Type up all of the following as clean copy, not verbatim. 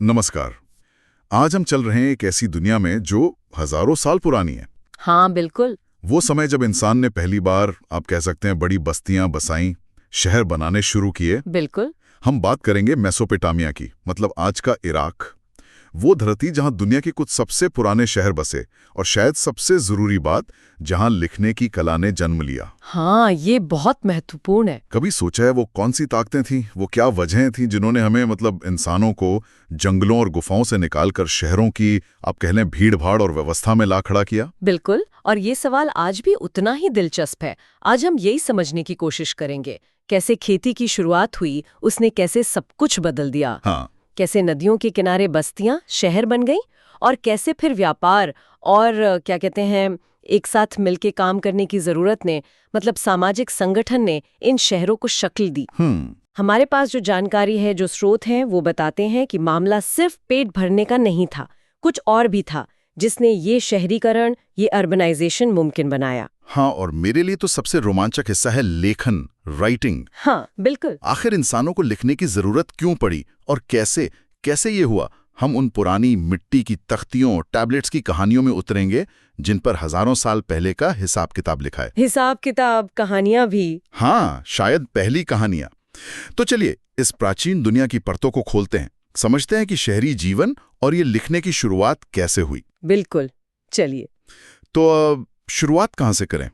नमस्कार। आज हम चल रहे हैं एक ऐसी दुनिया में जो हजारों साल पुरानी है। हाँ बिल्कुल। वो समय जब इंसान ने पहली बार, आप कह सकते हैं, बड़ी बस्तियां बसाईं, शहर बनाने शुरू किए। बिल्कुल। हम बात करेंगे मेसोपोटामिया की, मतलब आज का इराक। वो धरती जहां दुनिया के कुछ सबसे पुराने शहर बसे, और शायद सबसे जरूरी बात, जहां लिखने की कला ने जन्म लिया। हाँ, ये बहुत महत्वपूर्ण है। कभी सोचा है वो कौन सी ताकतें थीं, वो क्या वजहें थीं जिन्होंने हमें, मतलब इंसानों को, जंगलों और गुफाओं से निकालकर शहरों की, आप कह लें, भीड़-भाड़ और व्यवस्था में ला खड़ा किया? बिल्कुल, और ये सवाल आज भी उतना ही दिलचस्प है। आज हम यही समझने की कोशिश करेंगे, कैसे खेती की शुरुआत हुई, उसने कैसे सब कुछ बदल दिया। हाँ। कैसे नदियों के किनारे बस्तियां शहर बन गईं, और कैसे फिर व्यापार और क्या कहते हैं, एक साथ मिलके काम करने की जरूरत ने, मतलब सामाजिक संगठन ने इन शहरों को शक्ल दी। हमारे पास जो जानकारी है, जो स्रोत हैं, वो बताते हैं कि मामला सिर्फ पेट भरने का नहीं था, कुछ और भी था जिसने ये शहरीकरण, ये अर्बनाइजेशन मुमकिन बनाया। हाँ, और मेरे लिए तो सबसे रोमांचक हिस्सा है लेखन, राइटिंग। हाँ बिल्कुल। आखिर इंसानों को लिखने की जरूरत क्यों पड़ी, और कैसे कैसे ये हुआ? हम उन पुरानी मिट्टी की तख्तियों, टैबलेट्स की कहानियों में उतरेंगे, जिन पर हजारों साल पहले का हिसाब किताब लिखा है। हिसाब किताब, कहानियां भी। हाँ, शायद पहली कहानियां। तो चलिए इस प्राचीन दुनिया की परतों को खोलते हैं, समझते हैं कि शहरी जीवन और ये लिखने की शुरुआत कैसे हुई। बिल्कुल, चलिए। तो शुरुआत कहाँ से करें?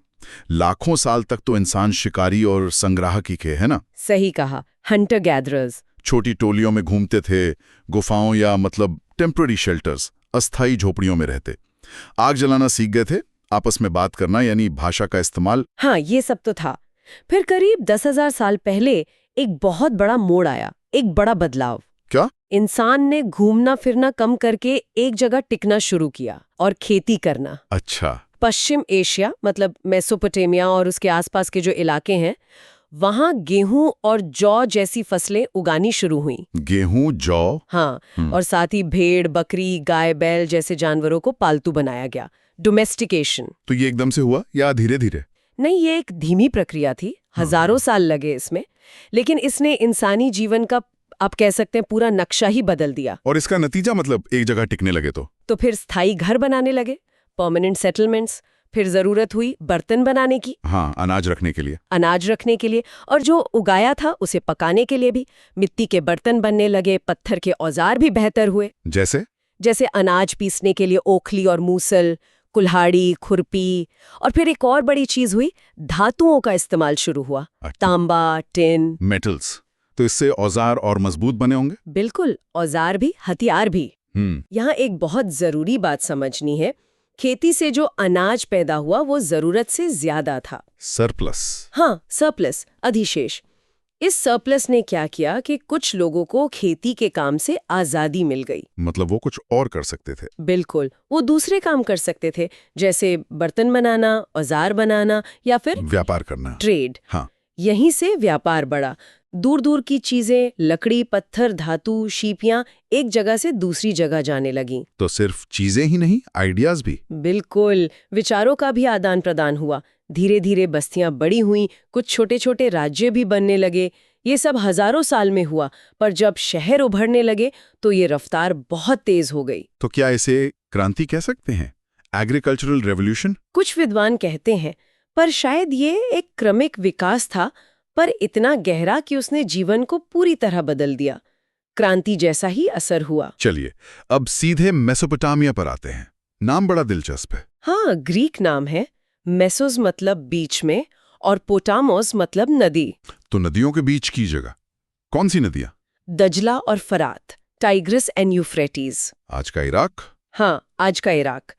लाखों साल तक तो इंसान शिकारी और संग्राहक ही थे, है ना? सही कहा, हंटर गैदरर्स। छोटी टोलियों में घूमते थे, गुफाओं या मतलब टेम्पररी शेल्टर्स, अस्थाई झोपड़ियों में रहते। आग जलाना सीख गए थे, आपस में बात करना, यानी भाषा का इस्तेमाल। हाँ, ये सब तो था। फिर करीब 10,000 साल पहले एक बहुत बड़ा मोड़ आया, एक बड़ा बदलाव। क्या? इंसान ने घूमना फिरना कम करके एक जगह टिकना शुरू किया और खेती करना। अच्छा। पश्चिम एशिया, मतलब मेसोपोटामिया और उसके आसपास के जो इलाके हैं, वहां गेहूं और जौ जैसी फसलें उगानी शुरू हुई। गेहूं, जौ। हाँ, और साथ ही भेड़, बकरी, गाय, बैल जैसे जानवरों को पालतू बनाया गया, डोमेस्टिकेशन। तो ये एकदम से हुआ या धीरे धीरे? नहीं, ये एक धीमी प्रक्रिया थी, हजारों साल लगे इसमें, लेकिन इसने इंसानी जीवन का, आप कह सकते हैं, पूरा नक्शा ही बदल दिया। और इसका नतीजा, मतलब एक जगह टिकने लगे तो फिर स्थायी घर बनाने लगे, परमानेंट सेटलमेंट्स। फिर जरूरत हुई बर्तन बनाने की। हाँ, अनाज रखने के लिए। अनाज रखने के लिए, और जो उगाया था उसे पकाने के लिए भी। मिट्टी के बर्तन बनने लगे, पत्थर के औजार भी बेहतर हुए। जैसे अनाज पीसने के लिए ओखली और मूसल, कुल्हाड़ी, खुरपी। और फिर एक और बड़ी चीज हुई, धातुओं का इस्तेमाल शुरू हुआ। तांबा, टिन, मेटल्स। तो इससे औजार और मजबूत बने होंगे। बिल्कुल, औजार भी, हथियार भी। यहाँ एक बहुत जरूरी बात समझनी है, खेती से जो अनाज पैदा हुआ वो जरूरत से ज्यादा था। सरप्लस। हाँ, सरप्लस, अधिशेष। इस सरप्लस ने क्या किया कि कुछ लोगों को खेती के काम से आजादी मिल गई। मतलब वो कुछ और कर सकते थे। बिल्कुल, वो दूसरे काम कर सकते थे, जैसे बर्तन बनाना, औजार बनाना, या फिर व्यापार करना, ट्रेड। हाँ। यहीं से व्यापार बढ़ा। दूर दूर की चीजें, लकड़ी, पत्थर, धातु, शीपियां एक जगह से दूसरी जगह जाने लगीं। तो सिर्फ चीजें ही नहीं, आइडियाज भी। बिल्कुल, विचारों का भी आदान प्रदान हुआ। धीरे धीरे बस्तियां बड़ी हुईं, कुछ छोटे छोटे राज्य भी बनने लगे। ये सब हजारों साल में हुआ, पर जब शहर उभरने लगे तो ये रफ्तार बहुत तेज हो गई। तो क्या इसे क्रांति कह सकते हैं? Agricultural revolution? कुछ विद्वान कहते हैं, पर शायद ये एक क्रमिक विकास था, पर इतना गहरा कि उसने जीवन को पूरी तरह बदल दिया। क्रांति जैसा ही असर हुआ। चलिए अब सीधे मेसोपोटामिया पर आते हैं। नाम बड़ा दिलचस्प है। हाँ, ग्रीक नाम है। मेसोस मतलब बीच में, और पोटामोस मतलब नदी। तो नदियों के बीच की जगह कौन सी नदियां? दजला और फरात, टाइग्रिस एंड यूफ्रेटीज। आज का इराक? हाँ, आज का इराक।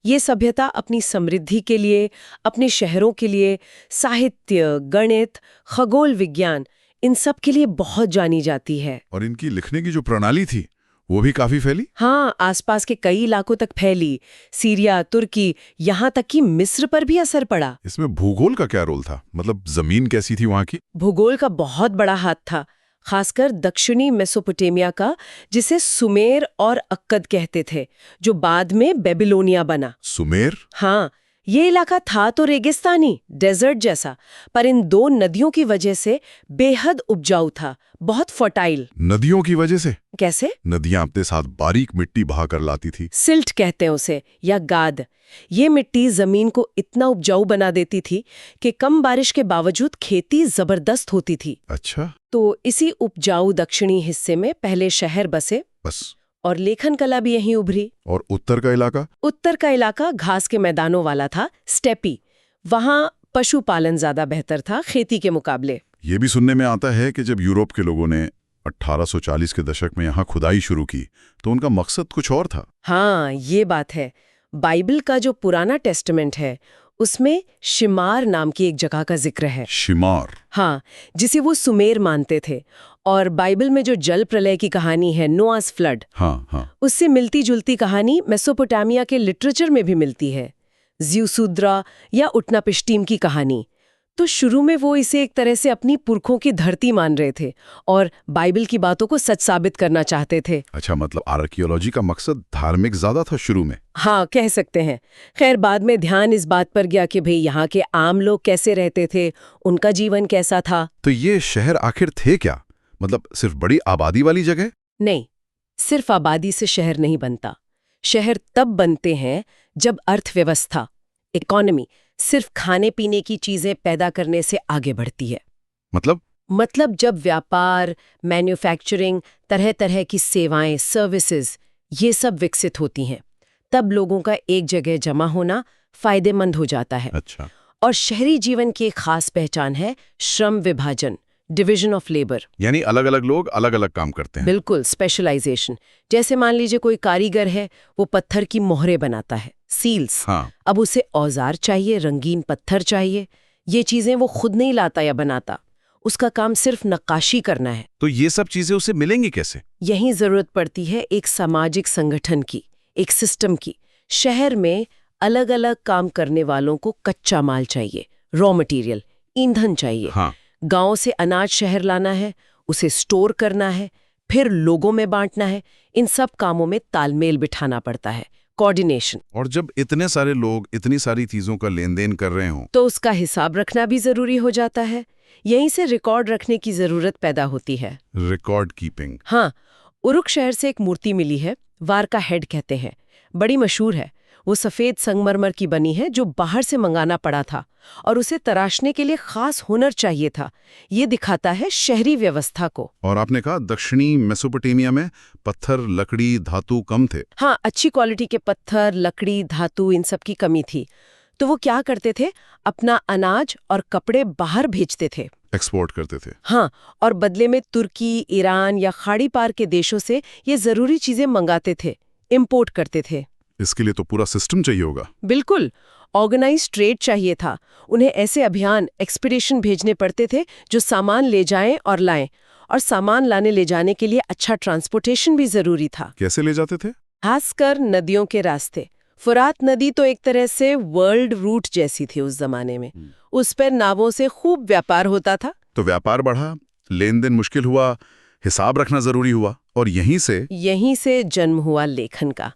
ये सभ्यता अपनी समृद्धि के लिए, अपने शहरों के लिए, साहित्य, गणित, खगोल विज्ञान, इन सब के लिए बहुत जानी जाती है। और इनकी लिखने की जो प्रणाली थी वो भी काफी फैली। हाँ, आसपास के कई इलाकों तक फैली। सीरिया, तुर्की, यहाँ तक कि मिस्र पर भी असर पड़ा। इसमें भूगोल का क्या रोल था? मतलब जमीन कैसी थी वहां की? भूगोल का बहुत बड़ा हाथ था, खासकर दक्षिणी मेसोपोटामिया का, जिसे सुमेर और अक्कद कहते थे, जो बाद में बेबीलोनिया बना। सुमेर? हाँ, ये इलाका था तो रेगिस्तानी, डेजर्ट जैसा, पर इन दो नदियों की वजह से बेहद उपजाऊ था, बहुत फर्टाइल। नदियों की वजह से? कैसे? नदियां अपने साथ बारीक मिट्टी बहा कर लाती थी। सिल्ट कहते हैं उसे, या गाद। ये मिट्टी जमीन को इतना उपजाऊ बना देती थी कि कम बारिश के बावजूद खेती जबरदस्त होती थी। अच्छा। तो इसी उपजाऊ दक्षिणी हिस्से में पहले शहर बसे, बस। और लेखन कला भी यहीं उभरी। और उत्तर का इलाका? उत्तर का इलाका घास के मैदानों वाला था, स्टेपी। वहां पशुपालन ज्यादा बेहतर था खेती के मुकाबले। ये भी सुनने में आता है कि जब यूरोप के लोगों ने 1840 के दशक में यहाँ खुदाई शुरू की तो उनका मकसद कुछ और था। हाँ, ये बात है। बाइबल का जो पुराना टेस्टामेंट है उसमें शिमार नाम की एक जगह का जिक्र है। शिमार? हाँ, जिसे वो सुमेर मानते थे। और बाइबल में जो जल प्रलय की कहानी है, नोआस फ्लड, हाँ, उससे मिलती जुलती कहानी मेसोपोटामिया के लिटरेचर में भी मिलती है, ज़्यूसूद्रा या उटनापिश्टीम की कहानी। तो शुरू में वो इसे एक तरह से अपनी पुरखों की धरती मान रहे थे और बाइबल की बातों को सच साबित करना चाहते थे। अच्छा, मतलब आर्कियोलॉजी का मकसद धार्मिक ज्यादा था शुरू में? हाँ, कह सकते हैं। खैर, बाद में ध्यान इस बात पर गया कि भाई यहाँ के आम लोग कैसे रहते थे, उनका जीवन कैसा था। तो ये शहर आखिर थे क्या? मतलब सिर्फ बड़ी आबादी वाली जगह? नहीं, सिर्फ आबादी से शहर नहीं बनता। शहर तब बनते हैं जब अर्थव्यवस्था, इकोनॉमी, सिर्फ खाने पीने की चीजें पैदा करने से आगे बढ़ती है। मतलब जब व्यापार, मैन्युफैक्चरिंग, तरह तरह की सेवाएं, सर्विसेज, ये सब विकसित होती हैं, तब लोगों का एक जगह जमा होना फायदेमंद हो जाता है। अच्छा। और शहरी जीवन की एक खास पहचान है श्रम विभाजन, डिविजन ऑफ लेबर। यानी अलग अलग लोग अलग अलग काम करते हैं। बिल्कुल, स्पेशलाइजेशन। जैसे मान लीजिए कोई कारीगर है, वो पत्थर की मोहरें बनाता है, सील्स। हाँ। अब उसे औजार चाहिए, रंगीन पत्थर चाहिए। ये चीजें वो खुद नहीं लाता या बनाता, उसका काम सिर्फ नक्काशी करना है। तो ये सब चीजें उसे मिलेंगी कैसे? यही जरूरत पड़ती है एक सामाजिक संगठन की, एक सिस्टम की। शहर में अलग अलग काम करने वालों को कच्चा माल चाहिए, रॉ मटेरियल, ईंधन चाहिए। हाँ। गांव से अनाज शहर लाना है, उसे स्टोर करना है, फिर लोगों में बांटना है। इन सब कामों में तालमेल बिठाना पड़ता है, कोऑर्डिनेशन। और जब इतने सारे लोग इतनी सारी चीजों का लेन देन कर रहे हों तो उसका हिसाब रखना भी जरूरी हो जाता है। यहीं से रिकॉर्ड रखने की जरूरत पैदा होती है। Record keeping. हाँ, उरुक शहर से एक मूर्ति मिली है, वार का हेड कहते हैं, बड़ी मशहूर है। वो सफेद संगमरमर की बनी है जो बाहर से मंगाना पड़ा था और उसे तराशने के लिए खास हुनर चाहिए था। ये दिखाता है शहरी व्यवस्था को। और आपने कहा दक्षिणी मेसोपोटामिया में पत्थर, लकड़ी, धातु कम थे। हाँ, अच्छी क्वालिटी के पत्थर, लकड़ी, धातु, इन सब की कमी थी। तो वो क्या करते थे, अपना अनाज और कपड़े बाहर भेजते थे, एक्सपोर्ट करते थे। हाँ, और बदले में तुर्की, ईरान या खाड़ी पार के देशों से ये जरूरी चीजें मंगाते थे, इंपोर्ट करते थे। इसके लिए तो पूरा सिस्टम चाहिए होगा। बिल्कुल, ऑर्गेनाइज ट्रेड चाहिए था। उन्हें ऐसे अभियान, एक्सपीडिशन भेजने पड़ते थे जो सामान ले जाएं और लाएं, और सामान लाने ले जाने के लिए अच्छा ट्रांसपोर्टेशन भी जरूरी था। कैसे ले जाते थे? खासकर नदियों के रास्ते। फुरात नदी तो एक तरह से वर्ल्ड रूट जैसी थी उस जमाने में। उस पर नावों से खूब व्यापार होता था। तो व्यापार बढ़ा, लेन देन मुश्किल हुआ, हिसाब रखना जरूरी हुआ, और यहीं से जन्म हुआ लेखन का,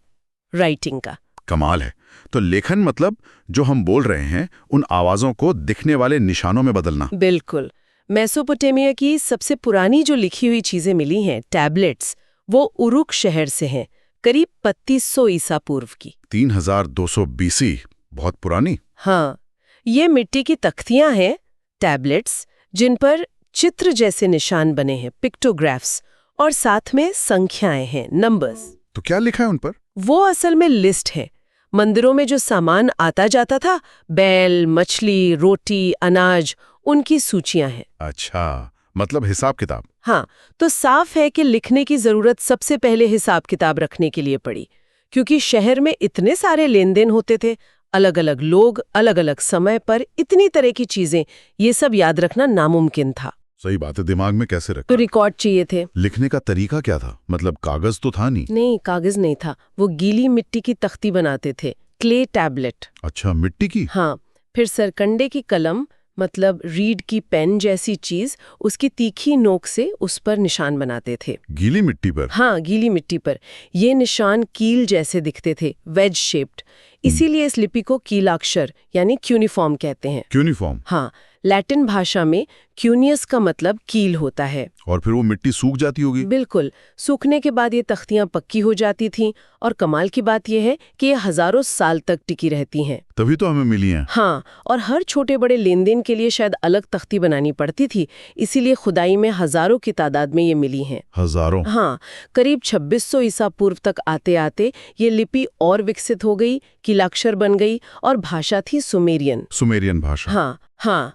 राइटिंग का। कमाल है। तो लेखन मतलब जो हम बोल रहे हैं उन आवाजों को दिखने वाले निशानों में बदलना। बिल्कुल। मेसोपोटामिया की सबसे पुरानी जो लिखी हुई चीजें मिली हैं, टैबलेट्स, वो उरुक शहर से हैं, करीब 3500 ईसा पूर्व की। 3200 BC, बहुत पुरानी। हाँ, ये मिट्टी की तख्तियां हैं, टैबलेट्स, जिन पर चित्र जैसे निशान बने हैं, पिक्टोग्राफ्स, और साथ में संख्याएं हैं, नंबर्स। तो क्या लिखा है उन पर? वो असल में लिस्ट है। मंदिरों में जो सामान आता जाता था, बैल, मछली, रोटी, अनाज, उनकी सूचियां हैं। अच्छा, मतलब हिसाब किताब। हाँ, तो साफ है कि लिखने की जरूरत सबसे पहले हिसाब किताब रखने के लिए पड़ी, क्योंकि शहर में इतने सारे लेन देन होते थे, अलग अलग लोग, अलग अलग समय पर, इतनी तरह की चीजें, ये सब याद रखना नामुमकिन था। सही बात है, दिमाग में कैसे रखा? तो रिकॉर्ड चाहिए थे। लिखने का तरीका क्या था? मतलब कागज तो था नहीं। कागज नहीं था। वो गीली मिट्टी की तख्ती बनाते थे, क्ले टैबलेट। अच्छा, मिट्टी की? हाँ, फिर सरकंडे की कलम, मतलब रीड की पेन जैसी चीज, उसकी तीखी नोक से उस पर निशान बनाते थे। गीली मिट्टी पर? हाँ, गीली मिट्टी पर। ये निशान कील जैसे दिखते थे, वेज शेप्ड। इसीलिए इस लिपि को कीलाक्षर यानी क्यूनिफॉर्म कहते हैं। यूनिफॉर्म। हाँ, लैटिन भाषा में क्यूनियस का मतलब कील होता है। और फिर वो मिट्टी सूख जाती होगी। बिल्कुल, सूखने के बाद ये तख्तियां पक्की हो जाती थीं और कमाल की बात यह है कि ये हजारों साल तक टिकी रहती हैं। तभी तो हमें मिली हैं। हाँ, और हर छोटे बड़े लेन देन के लिए शायद अलग तख्ती बनानी पड़ती थी, इसीलिए खुदाई में हजारों की तादाद में ये मिली हैं। हजारों। हाँ, करीब 2600 ईसा पूर्व तक आते आते ये लिपि और विकसित हो गई, कीलाक्षर बन गई और भाषा थी सुमेरियन। सुमेरियन भाषा। हाँ।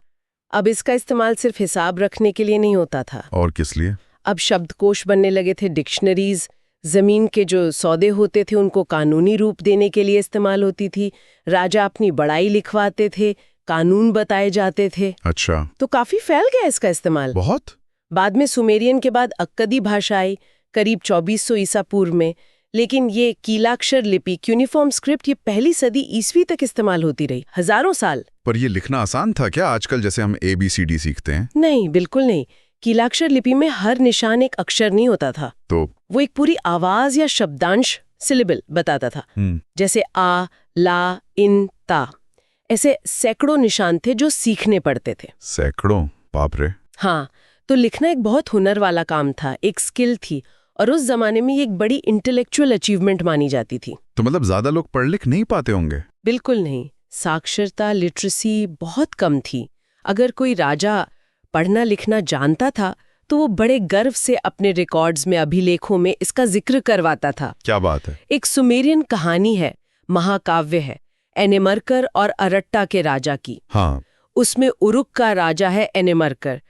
अब इसका इस्तेमाल सिर्फ हिसाब रखने के लिए नहीं होता था। और किस लिए? अब शब्दकोश बनने लगे थे, डिक्शनरीज, जमीन के जो सौदे होते थे उनको कानूनी रूप देने के लिए इस्तेमाल होती थी, राजा अपनी बड़ाई लिखवाते थे, कानून बताए जाते थे। अच्छा। तो काफी फैल गया इसका इस्तेमाल। बहुत। बाद में सुमेरियन के बाद अक्कदी भाषा आई करीब 2400 ईसा पूर्व में, लेकिन ये कीलाक्षर लिपि क्यूनिफॉर्म स्क्रिप्ट ये पहली सदी ईस्वी तक इस्तेमाल होती रही, हजारों साल। पर ये लिखना आसान था क्या, आजकल जैसे हम ABCD सीखते हैं? नहीं, बिल्कुल नहीं। कीलाक्षर लिपि में हर निशान एक अक्षर नहीं होता था, तो वो एक पूरी आवाज या शब्दांश सिलेबल बताता था। जैसे आ, ला, इन, ता, ऐसे सैकड़ों निशान थे जो सीखने पड़ते थे। सैकड़ों? बाप रे। हाँ, तो लिखना एक बहुत हुनर वाला काम था, एक स्किल थी, और उस जमाने में ये एक बड़ी इंटेलेक्चुअल अचीवमेंट मानी जाती थी। तो मतलब ज्यादा लोग पढ़ लिख नहीं पाते होंगे? बिल्कुल नहीं, साक्षरता लिटरेसी बहुत कम थी। अगर कोई राजा पढ़ना लिखना जानता था तो वो बड़े गर्व से अपने रिकॉर्ड्स में, अभिलेखों में इसका जिक्र करवाता था। क्या बात है। एक सुमेरियन कहानी है, महाकाव्य है, एनेमरकर और अरट्टा के राजा की। हाँ। उसमें उरुक का राजा है एनेमरकर।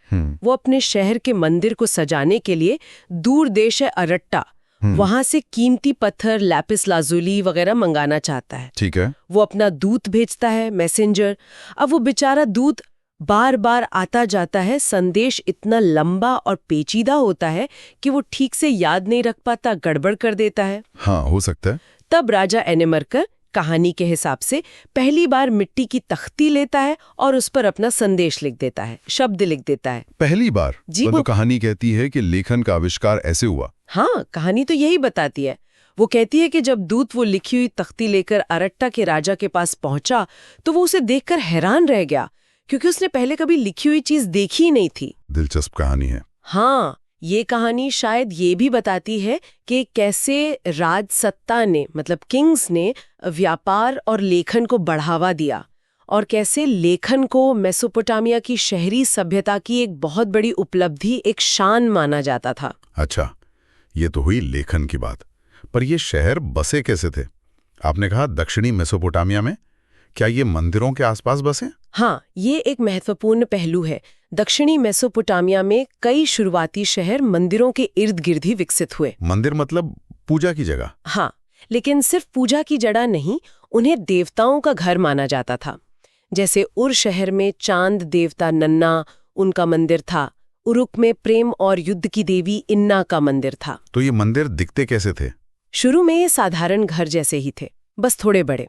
वो अपने शहर के मंदिर को सजाने के लिए दूर देश है अरट्टा, वहां से कीमती पत्थर, लैपिस लाजुली वगैरह मंगाना चाहता है। ठीक है। वो अपना दूत भेजता है, मैसेंजर। अब वो बेचारा दूत बार बार आता जाता है, संदेश इतना लंबा और पेचीदा होता है कि वो ठीक से याद नहीं रख पाता, गड़बड़ कर देता है। हाँ, हो सकता है। तब राजा एनेमरकर कहानी के हिसाब से पहली बार मिट्टी की तख्ती लेता है और उस पर अपना संदेश लिख देता है, शब्द लिख देता है। पहली बार? जी, मतलब कहानी कहती है कि लेखन का आविष्कार ऐसे हुआ। हाँ, कहानी तो यही बताती है। वो कहती है कि जब दूत वो लिखी हुई तख्ती लेकर अरट्टा के राजा के पास पहुंचा तो वो उसे देखकर हैरान रह गया, क्योंकि उसने पहले कभी लिखी हुई चीज देखी ही नहीं थी। दिलचस्प कहानी है। हाँ, ये कहानी शायद ये भी बताती है कि कैसे राजसत्ता ने, मतलब किंग्स ने, व्यापार और लेखन को बढ़ावा दिया और कैसे लेखन को मेसोपोटामिया की शहरी सभ्यता की एक बहुत बड़ी उपलब्धि, एक शान माना जाता था। अच्छा, ये तो हुई लेखन की बात। पर ये शहर बसे कैसे थे? आपने कहा दक्षिणी मेसोपोटामिया में, क्या ये मंदिरों के आसपास बसे? हाँ, ये एक महत्वपूर्ण पहलू है। दक्षिणी मेसोपोटामिया में कई शुरुआती शहर मंदिरों के इर्द गिर्द ही विकसित हुए। मंदिर मतलब पूजा की जगह? हाँ, लेकिन सिर्फ पूजा की जगह नहीं, उन्हें देवताओं का घर माना जाता था। जैसे उर शहर में चांद देवता नन्ना, उनका मंदिर था। उरुक में प्रेम और युद्ध की देवी इन्ना का मंदिर था। तो ये मंदिर दिखते कैसे थे? शुरू में ये साधारण घर जैसे ही थे, बस थोड़े बड़े,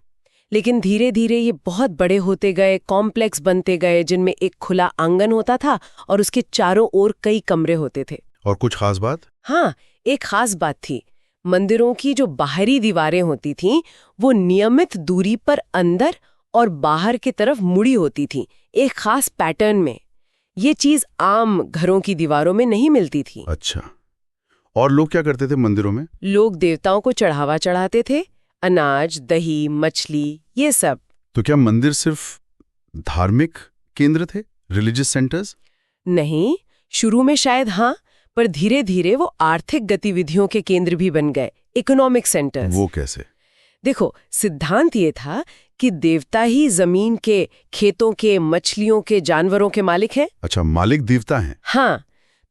लेकिन धीरे धीरे ये बहुत बड़े होते गए, कॉम्प्लेक्स बनते गए, जिनमें एक खुला आंगन होता था और उसके चारों ओर कई कमरे होते थे। और कुछ खास बात? हाँ, एक खास बात थी। मंदिरों की जो बाहरी दीवारें होती थीं, वो नियमित दूरी पर अंदर और बाहर की तरफ मुड़ी होती थीं, एक खास पैटर्न में। ये चीज आम घरों की दीवारों में नहीं मिलती थी। अच्छा, और लोग क्या करते थे मंदिरों में? लोग देवताओं को चढ़ावा चढ़ाते थे, अनाज, दही, मछली, ये सब। तो क्या मंदिर सिर्फ धार्मिक केंद्र थे, रिलीजियस सेंटर्स? नहीं, शुरू में शायद हाँ, पर धीरे धीरे वो आर्थिक गतिविधियों के केंद्र भी बन गए, इकोनॉमिक सेंटर्स। वो कैसे? देखो, सिद्धांत ये था कि देवता ही जमीन के, खेतों के, मछलियों के, जानवरों के मालिक हैं। अच्छा, मालिक देवता हैं। हाँ,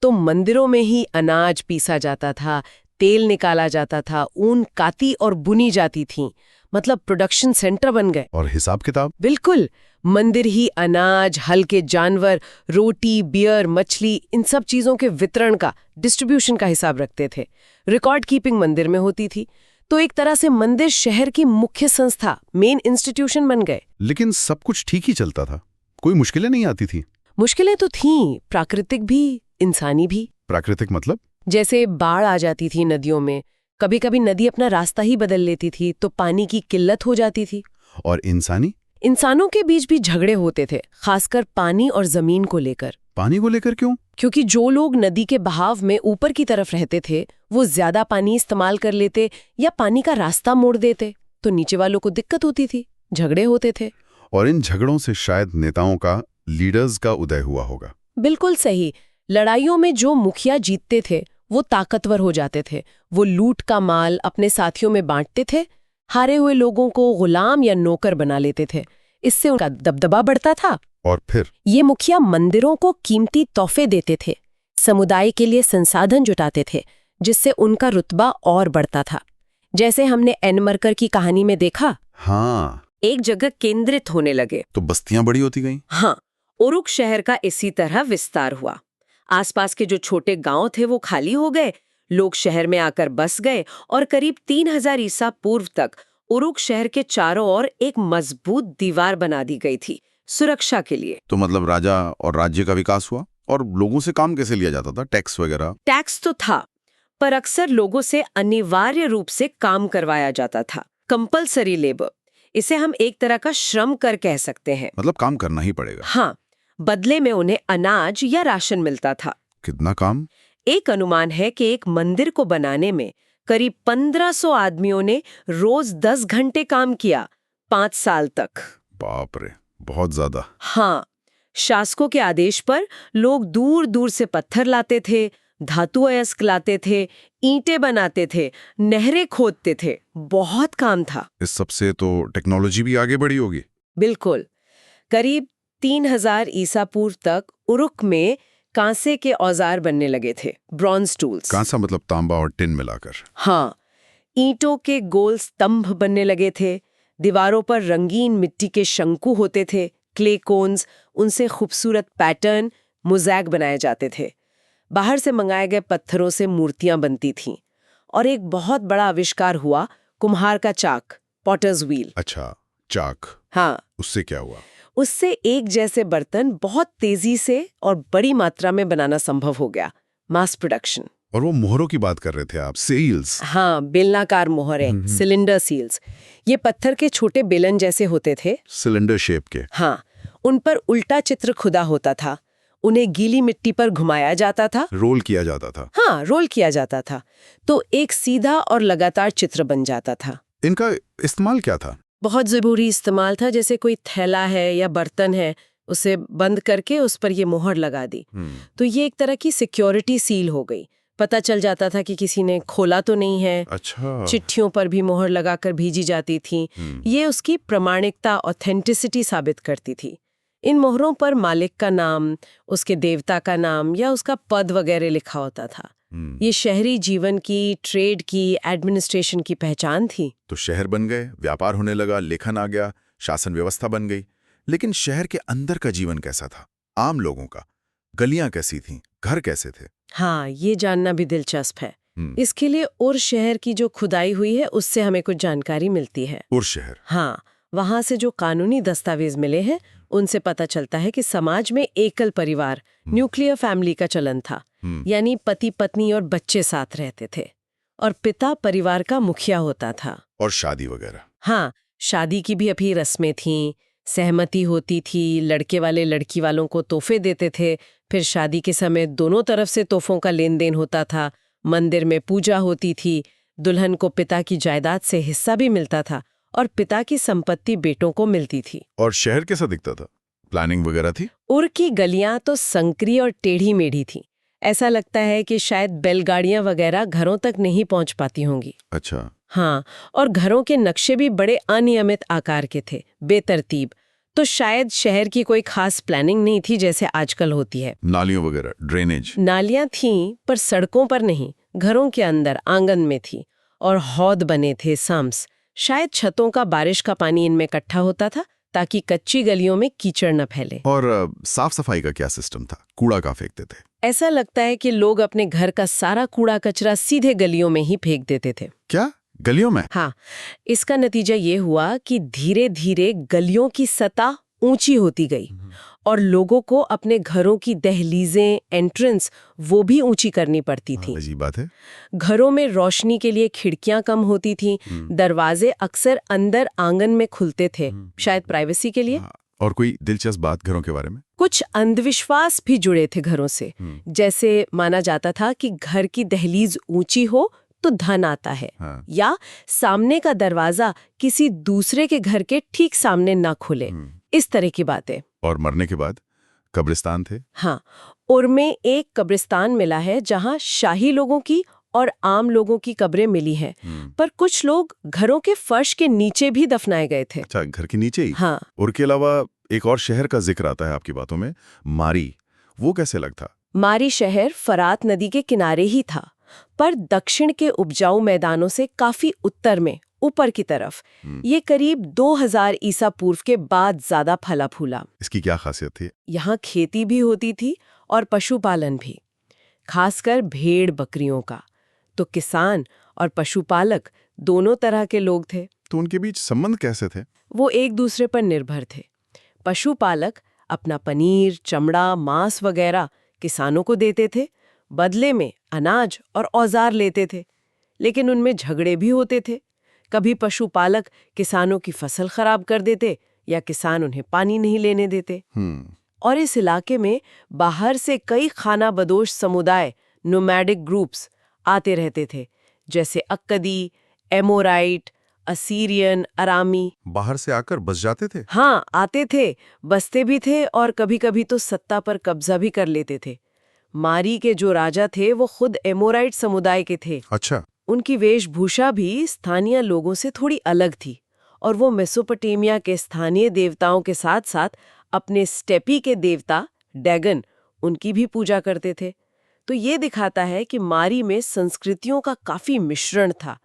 तो मंदिरों में ही अनाज पीसा जाता था, तेल निकाला जाता था, ऊन काती और बुनी जाती थी, मतलब प्रोडक्शन सेंटर बन गए। और हिसाब किताब? बिल्कुल, मंदिर ही अनाज, हल्के जानवर, रोटी, बियर, मछली, इन सब चीजों के वितरण का, डिस्ट्रीब्यूशन का हिसाब रखते थे। रिकॉर्ड कीपिंग मंदिर में होती थी। तो एक तरह से मंदिर शहर की मुख्य संस्था, मेन इंस्टीट्यूशन बन गए। लेकिन सब कुछ ठीक ही चलता था, कोई मुश्किलें नहीं आती थी? मुश्किलें तो थीं, प्राकृतिक भी, इंसानी भी। प्राकृतिक मतलब? जैसे बाढ़ आ जाती थी नदियों में, कभी कभी नदी अपना रास्ता ही बदल लेती थी तो पानी की किल्लत हो जाती थी। और इंसानी? इंसानों के बीच भी झगड़े होते थे, खासकर पानी और जमीन को लेकर। पानी को लेकर क्यों? क्योंकि जो लोग नदी के बहाव में ऊपर की तरफ रहते थे वो ज्यादा पानी इस्तेमाल कर लेते या पानी का रास्ता मोड़ देते, तो नीचे वालों को दिक्कत होती थी, झगड़े होते थे। और इन झगड़ों से शायद नेताओं का, लीडर्स का उदय हुआ होगा। बिल्कुल सही। लड़ाइयों में जो मुखिया जीतते थे वो ताकतवर हो जाते थे। वो लूट का माल अपने साथियों में बांटते थे, हारे हुए लोगों को गुलाम या नौकर बना लेते थे। इससे उनका दबदबा बढ़ता था। और फिर ये मुखिया मंदिरों को कीमती तोहफे देते थे, समुदाय के लिए संसाधन जुटाते थे, जिससे उनका रुतबा और बढ़ता था। जैसे हमने एन मरकर की कहानी में देखा। हाँ, एक जगह केंद्रित होने लगे तो बस्तियां बड़ी होती गईं। हाँ, उरुक शहर का इसी तरह विस्तार हुआ। आसपास के जो छोटे गांव थे वो खाली हो गए, लोग शहर में आकर बस गए और करीब 3000 ईसा पूर्व तक उरुक शहर के चारों ओर एक मजबूत दीवार बना दी गई थी, सुरक्षा के लिए। तो मतलब राजा और राज्य का विकास हुआ। और लोगों से काम कैसे लिया जाता था? टैक्स वगैरह? टैक्स तो था, पर अक्सर लोगों से अनिवार्य रूप से काम करवाया जाता था, कंपल्सरी लेबर। इसे हम एक तरह का श्रम कर कह सकते हैं। मतलब काम करना ही पड़ेगा। हाँ, बदले में उन्हें अनाज या राशन मिलता था। कितना काम? एक अनुमान है कि एक मंदिर को बनाने में करीब 1500 आदमियों ने रोज 10 घंटे काम किया, 5 साल तक। बाप रे, बहुत ज्यादा। हाँ, शासकों के आदेश पर लोग दूर दूर से पत्थर लाते थे, धातु अयस्क लाते थे, ईंटें बनाते थे, नहरें खोदते थे। बहुत काम था। इस सबसे तो टेक्नोलॉजी भी आगे बढ़ी होगी। बिल्कुल। करीब 3000 ईसा पूर्व तक उरुक में कांसे के औजार बनने लगे थे, ब्रॉन्ज टूल्स। कांसा मतलब तांबा और टिन मिलाकर। हाँ, ईंटों के गोल स्तंभ बनने लगे थे, दीवारों पर रंगीन मिट्टी के शंकु होते थे, क्ले कोन्स, उनसे खूबसूरत पैटर्न, मोज़ैक बनाए जाते थे। बाहर से मंगाए गए पत्थरों से मूर्तियां बनती थीं। और एक बहुत बड़ा आविष्कार हुआ, कुम्हार का चाक, पॉटर्स व्हील। अच्छा, चाक। हाँ, उससे क्या हुआ? उससे एक जैसे बर्तन बहुत तेजी से और बड़ी मात्रा में बनाना संभव हो गया, मास प्रोडक्शन। और वो मोहरों की बात कर रहे थे आप, सेल्स। हाँ, बेलनाकार मोहरें, सिलेंडर सील्स। ये पत्थर के छोटे बेलन जैसे होते थे, सिलेंडर शेप के। हाँ, उन पर उल्टा चित्र खुदा होता था। उन्हें गीली मिट्टी पर घुमाया जाता था, रोल किया जाता था। हाँ, रोल किया जाता था, तो एक सीधा और लगातार चित्र बन जाता था। इनका इस्तेमाल क्या था? बहुत ज़रूरी इस्तेमाल था। जैसे कोई थैला है या बर्तन है, उसे बंद करके उस पर ये मोहर लगा दी, तो ये एक तरह की सिक्योरिटी सील हो गई। पता चल जाता था कि किसी ने खोला तो नहीं है। अच्छा। चिट्ठियों पर भी मोहर लगाकर भेजी जाती थी। ये उसकी प्रामाणिकता, ऑथेंटिसिटी साबित करती थी। इन मोहरों पर मालिक का नाम, उसके देवता का नाम या उसका पद वगैरह लिखा होता था। ये शहरी जीवन की, ट्रेड की, एडमिनिस्ट्रेशन की पहचान थी। तो शहर बन गए, व्यापार होने लगा, लेखन आ गया, शासन व्यवस्था बन गई। लेकिन शहर के अंदर का जीवन कैसा था? आम लोगों का गलियां कैसी थीं, घर कैसे थे? हाँ, ये जानना भी दिलचस्प है। इसके लिए उर शहर की जो खुदाई हुई है उससे हमें कुछ जानकारी मिलती है। उर शहर? हाँ, वहां से जो कानूनी दस्तावेज मिले हैं उनसे पता चलता है कि समाज में एकल परिवार, न्यूक्लियर फैमिली का चलन था। यानी पति पत्नी और बच्चे साथ रहते थे, और पिता परिवार का मुखिया होता था। और शादी वगैरह? हाँ, शादी की भी अभी रस्में थीं, सहमति होती थी, लड़के वाले लड़की वालों को तोहफे देते थे, फिर शादी के समय दोनों तरफ से तोहफों का लेन देन होता था, मंदिर में पूजा होती थी, दुल्हन को पिता की जायदाद से हिस्सा भी मिलता था और पिता की संपत्ति बेटों को मिलती थी। और शहर कैसा दिखता था? प्लानिंग वगैरह थी? उर की गलियां तो संकरी और टेढ़ी मेढ़ी थी। ऐसा लगता है कि शायद बैलगाड़ियां वगैरह घरों तक नहीं पहुंच पाती होंगी। अच्छा। हाँ, और घरों के नक्शे भी बड़े अनियमित आकार के थे, बेतरतीब। तो शायद शहर की कोई खास प्लानिंग नहीं थी जैसे आजकल होती है। नालियों वगैरह, ड्रेनेज? नालियां थीं, पर सड़कों पर नहीं, घरों के अंदर आंगन में थी। और हौद बने थे, सम्स। शायद छतों का बारिश का पानी इनमें इकट्ठा होता था ताकि कच्ची गलियों में कीचड़ न फैले। और साफ सफाई का क्या सिस्टम था? कूड़ा कहाँ फेंकते थे? ऐसा लगता है कि लोग अपने घर का सारा कूड़ा कचरा सीधे गलियों में ही फेंक देते थे। क्या, गलियों में? हाँ, इसका नतीजा ये हुआ कि धीरे धीरे गलियों की सतह ऊंची होती गई और लोगों को अपने घरों की दहलीजें, एंट्रेंस वो भी ऊंची करनी पड़ती थी। अजीब बात है। घरों में रोशनी के लिए खिड़कियां कम होती थीं, दरवाजे अक्सर अंदर आंगन में खुलते थे, शायद प्राइवेसी के लिए। और कोई दिलचस्प बात घरों के बारे में? कुछ अंधविश्वास भी जुड़े थे घरों से। जैसे माना जाता था कि घर की दहलीज ऊंची हो तो धन आता है, या सामने का दरवाजा किसी दूसरे के घर के ठीक सामने ना खुले, इस तरह की बातें। और मरने के बाद कब्रिस्तान थे? हाँ, और में एक कब्रिस्तान मिला है जहाँ शाही लोगों की और आम लोगों की कब्रें मिली हैं, पर कुछ लोग घरों के फर्श के नीचे भी दफनाए गए थे। अच्छा, घर के नीचे ही? हाँ। और के अलावा एक और शहर का जिक्र आता है आपकी बातों में, मारी। वो कैसे लगता? मारी शहर फरात नदी के किनारे ही था, पर दक्षिण के उपजाऊ मैदानों से काफी उत्तर में, ऊपर की तरफ। ये करीब 2000 ईसा पूर्व के बाद ज्यादा फला फूला। इसकी क्या खासियत थी? यहाँ खेती भी होती थी और पशुपालन भी, खासकर भेड़ बकरियों का। तो किसान और पशुपालक दोनों तरह के लोग थे। तो उनके बीच संबंध कैसे थे? वो एक दूसरे पर निर्भर थे। पशुपालक अपना पनीर, चमड़ा, मांस वगैरह किसानों को देते थे, बदले में अनाज और औजार लेते थे। लेकिन उनमें झगड़े भी होते थे। कभी पशुपालक किसानों की फसल खराब कर देते या किसान उन्हें पानी नहीं लेने देते। और इस इलाके में बाहर से कई खाना बदोश समुदाय, नोमैडिक ग्रुप्स आते रहते थे, जैसे अक्कदी, एमोराइट, असीरियन, अरामी। बाहर से आकर बस जाते थे? हाँ, आते थे, बसते भी थे और कभी-कभी तो सत्ता पर कब्जा भी कर लेते थे। मारी के जो राजा थे वो खुद एमोराइट समुदाय के थे। अच्छा। उनकी वेशभूषा भी स्थानीय लोगों से थोड़ी अलग थी, और वो मेसोपोटामिया के स्थानीय देवताओं के साथ-साथ अपने स्टेपी के देवता डैगन, उनकी भी पूजा करते थे। तो ये दिखाता है कि मारी में संस्कृतियों का काफी मिश्रण था,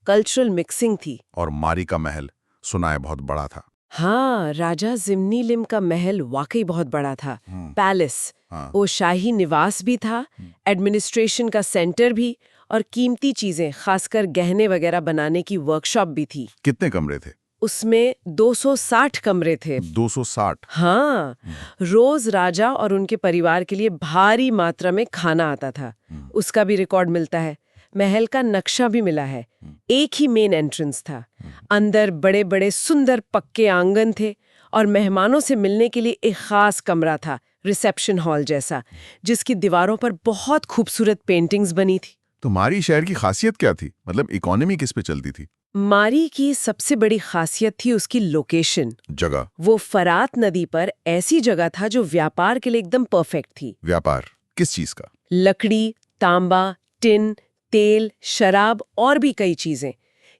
कल्चरल मिक्सिंग थी। और मारी का महल सुना है बहुत बड़ा था। हाँ, राजा जिम्नीलिम का महल वाकई बहुत बड़ा था। पैलेस, वो शाही निवास भी था, एडमिनिस्ट्रेशन का सेंटर भी, और कीमती चीजें, खासकर गहने वगैरह बनाने की वर्कशॉप भी थी। कितने कमरे थे? उसमें 260 कमरे थे। 260? हाँ, रोज राजा और उनके परिवार के लिए भारी मात्रा में खाना आता था। उसका भी रिकॉर्ड मिलता है। महल का नक्शा भी मिला है। एक ही मेन एंट्रेंस था, अंदर बड़े बड़े सुंदर पक्के आंगन थे, और मेहमानों से मिलने के लिए एक खास कमरा था, रिसेप्शन हॉल जैसा, जिसकी दीवारों पर बहुत खूबसूरत पेंटिंग्स बनी थी। तो मारी शहर की खासियत क्या थी? मतलब इकोनॉमी किस पे चलती थी? मारी की सबसे बड़ी खासियत थी उसकी लोकेशन, जगह। वो फरात नदी पर ऐसी जगह था जो व्यापार के लिए एकदम परफेक्ट थी। व्यापार किस चीज का? लकड़ी, तांबा, टिन, तेल, शराब और भी कई चीजें।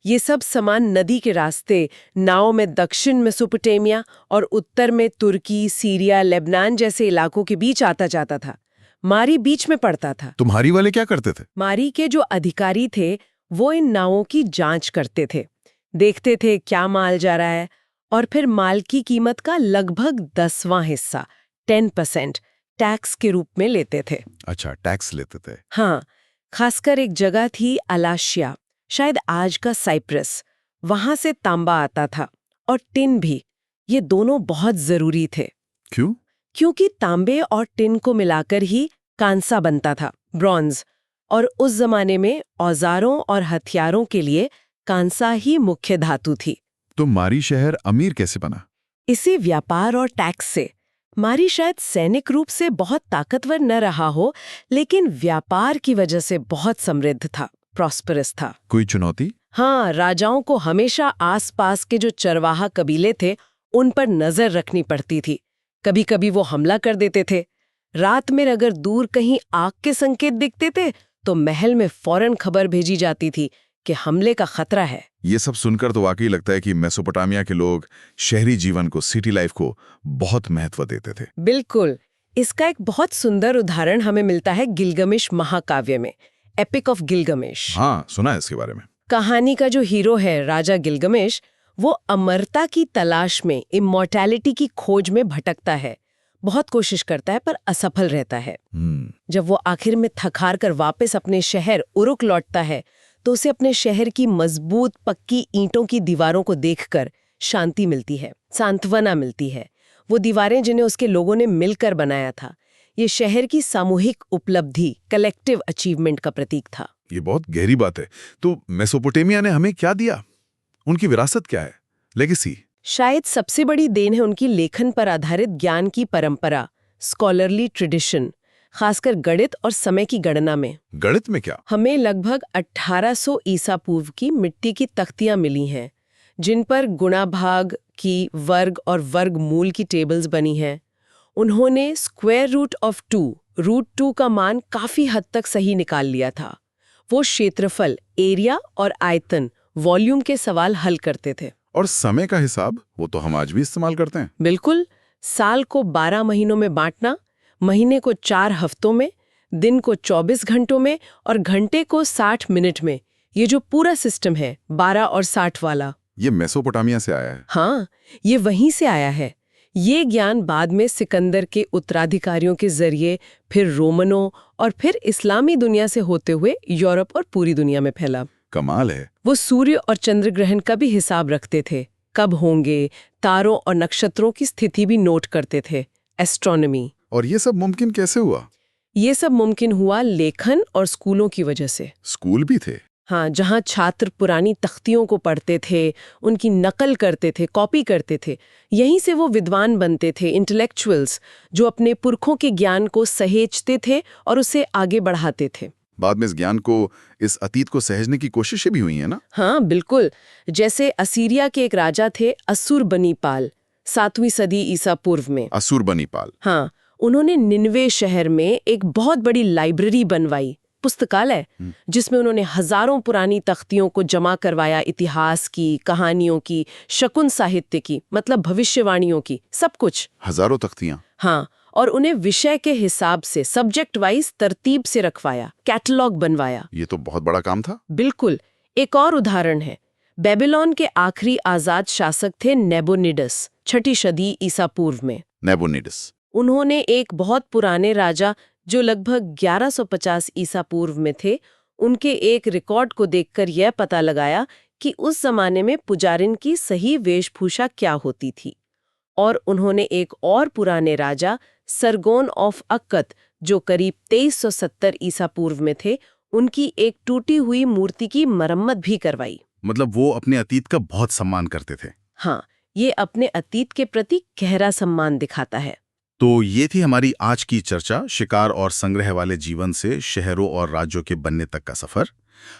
ये सब सामान नदी के रास्ते नाव में दक्षिण मेसोपोटामिया और उत्तर में तुर्की, सीरिया, लेबनान जैसे इलाकों के बीच आता जाता था। मारी बीच में पड़ता था। तो मारी वाले क्या करते थे? मारी के जो अधिकारी थे वो इन नावों की जांच करते थे, देखते थे क्या माल जा रहा है, और फिर माल की कीमत का लगभग 10वां हिस्सा 10% टैक्स के रूप में लेते थे। अच्छा, टैक्स लेते थे। हाँ, खासकर एक जगह थी अलाशिया, शायद आज का साइप्रस, वहां से तांबा आता था, और टिन भी। ये दोनों बहुत जरूरी थे। क्यों? क्योंकि तांबे और टिन को मिलाकर ही कांसा बनता था, ब्रॉन्ज, और उस जमाने में औजारों और हथियारों के लिए कांसा ही मुख्य धातु थी। तो मारी शहर अमीर कैसे बना? इसी व्यापार और टैक्स से। मारी शायद सैनिक रूप से बहुत ताकतवर न रहा हो, लेकिन व्यापार की वजह से बहुत समृद्ध था, प्रॉस्परस था। कोई चुनौती? हाँ, राजाओं को हमेशा आसपास के जो चरवाहा कबीले थे उन पर नजर रखनी पड़ती थी। कभी कभी वो हमला कर देते थे। रात में अगर दूर कहीं आग के संकेत दिखते थे तो महल में फौरन खबर भेजी जाती थी कि हमले का खतरा है। ये सब सुनकर तो वाकई लगता है कि मेसोपोटामिया के लोग शहरी जीवन को, सिटी लाइफ को बहुत महत्व देते थे। बिल्कुल। इसका एक बहुत सुंदर उदाहरण हमें मिलता है गिलगमेश महाकाव्य में, एपिक ऑफ गिलगमेश। हाँ, सुना है इसके बारे में। कहानी का जो हीरो है राजा गिलगमेश, वो अमरता की तलाश में, इमॉर्टैलिटी की खोज में भटकता है। बहुत कोशिश करता है पर असफल रहता है। जब वो आखिर में थक-हार कर वापस अपने शहर उरुक लौटता है तो उसे अपने शहर की मजबूत पक्की ईंटों की दीवारों को देखकर शांति मिलती है, सांत्वना मिलती है। वो दीवारें जिन्हें उसके लोगों ने मिलकर बनाया था, ये शहर की सामूहिक उपलब्धि, कलेक्टिव अचीवमेंट का प्रतीक था। ये बहुत गहरी बात है। तो मेसोपोटामिया ने हमें क्या दिया? उनकी विरासत क्या है? लेगेसी? शायद सबसे बड़ी देन है उनकी लेखन पर आधारित ज्ञान की परंपरा, स्कॉलरली ट्रेडिशन, खासकर गणित और समय की गणना में। गणित में क्या? हमें लगभग 1800 ईसा पूर्व की मिट्टी की तख्तियां मिली हैं, जिन पर गुणा भाग की, वर्ग और वर्ग मूल की टेबल्स बनी हैं। उन्होंने स्क्वायर रूट ऑफ 2, रूट 2 का मान काफी हद तक सही निकाल लिया था। वो क्षेत्रफल, एरिया और आयतन, वॉल्यूम के सवाल हल करते थे। और समय का हिसाब, वो तो हम आज भी इस्तेमाल करते हैं। बिल्कुल, साल को 12 महीनों में बांटना, महीने को 4 हफ्तों में, दिन को 24 घंटों में और घंटे को 60 मिनट में। ये जो पूरा सिस्टम है 12 और 60 वाला, ये मेसोपोटामिया से आया है। हाँ, ये वहीं से आया है। ये ज्ञान बाद में सिकंदर के उत्तराधिकारियों के जरिए फिर रोमनों और फिर इस्लामी दुनिया से होते हुए यूरोप और पूरी दुनिया में फैला। कमाल है। वो सूर्य और चंद्र ग्रहण का भी हिसाब रखते थे, कब होंगे, तारों और नक्षत्रों की स्थिति भी नोट करते थे, एस्ट्रोनॉमी। और ये सब मुमकिन कैसे हुआ? ये सब मुमकिन हुआ लेखन और स्कूलों की वजह से। स्कूल भी थे? हाँ, जहाँ छात्र पुरानी तख्तियों को पढ़ते थे, उनकी नकल करते थे, कॉपी करते थे। यहीं से वो विद्वान बनते थे, इंटेलेक्चुअल्स, जो अपने पुरखों के ज्ञान को सहेजते थे और उसे आगे बढ़ाते थे। बाद में इस ज्ञान को, इस अतीत को सहेजने की कोशिशें भी हुई हैं ना? हाँ, बिल्कुल। जैसे असीरिया के एक राजा थे अस्सुरबनीपाल, 7वीं सदी ईसा पूर्व में। अस्सुरबनीपाल? हाँ, उन्होंने निनवे शहर में एक बहुत बड़ी लाइब्रेरी बनवाई, पुस्तकालय, जिसमें उन्होंने हजारों पुरानी तख्तियों को जमा करवाया, इतिहास की, कहानियों की, शकुन साहित्य की, मतलब भविष्यवाणियों की, सब कुछ। हजारों तख्तियां? हाँ, और उन्हें विषय के हिसाब से सब्जेक्ट वाइज तरतीब से रखवाया, कैटलॉग बनवाया। ये तो बहुत बड़ा काम था। बिल्कुल। एक और उदाहरण है, बेबीलोन के आखिरी आजाद शासक थे नेबोनिडस, 6ठी सदी ईसा पूर्व में। नेबोनिडस? उन्होंने एक बहुत पुराने राजा, जो लगभग 1150 ईसा पूर्व में थे, उनके एक रिकॉर्ड को देखकर यह पता लगाया कि उस जमाने में पुजारिन की सही वेशभूषा क्या होती थी। और उन्होंने एक और पुराने राजा, सरगोन ऑफ अक्कत, जो करीब 2370 ईसा पूर्व में थे, उनकी एक टूटी हुई मूर्ति की मरम्मत भी करवाई। मतलब वो अपने अतीत का बहुत सम्मान करते थे। हाँ, ये अपने अतीत के प्रति गहरा सम्मान दिखाता है। तो ये थी हमारी आज की चर्चा, शिकार और संग्रह वाले जीवन से शहरों और राज्यों के बनने तक का सफर।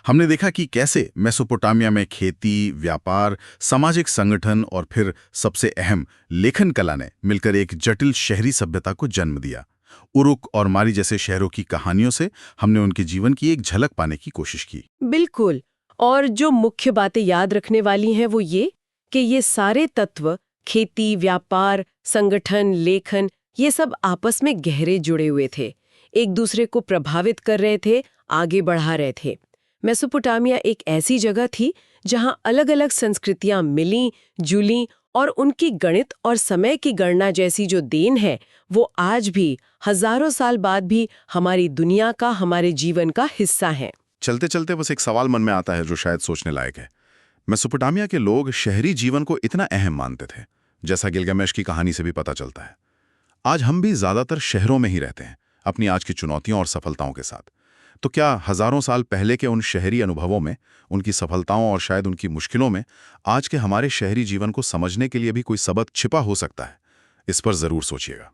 हमने देखा कि कैसे मेसोपोटामिया में खेती, व्यापार, सामाजिक संगठन और फिर सबसे अहम लेखन कला ने मिलकर एक जटिल शहरी सभ्यता को जन्म दिया। उरुक और मारी जैसे शहरों की कहानियों से हमने उनके जीवन की एक झलक पाने की कोशिश की। बिल्कुल। और जो मुख्य बातें याद रखने वाली हैं वो ये कि ये सारे तत्व, खेती, व्यापार, संगठन, लेखन, ये सब आपस में गहरे जुड़े हुए थे, एक दूसरे को प्रभावित कर रहे थे, आगे बढ़ा रहे थे। मेसोपोटामिया एक ऐसी जगह थी जहां अलग-अलग संस्कृतियां मिलीं, जुलीं और उनकी गणित और समय की गणना जैसी जो देन है, वो आज भी, हजारों साल बाद भी हमारी दुनिया का, हमारे जीवन का हिस्सा है। चलते चलते बस एक सवाल मन में आता है जो शायद सोचने लायक है। मेसोपोटामिया के लोग शहरी जीवन को इतना अहम मानते थे, जैसा गिलगामेश की कहानी से भी पता चलता है। आज हम भी ज्यादातर शहरों में ही रहते हैं, अपनी आज की चुनौतियों और सफलताओं के साथ। तो क्या हजारों साल पहले के उन शहरी अनुभवों में, उनकी सफलताओं और शायद उनकी मुश्किलों में, आज के हमारे शहरी जीवन को समझने के लिए भी कोई सबक छिपा हो सकता है? इस पर जरूर सोचिएगा।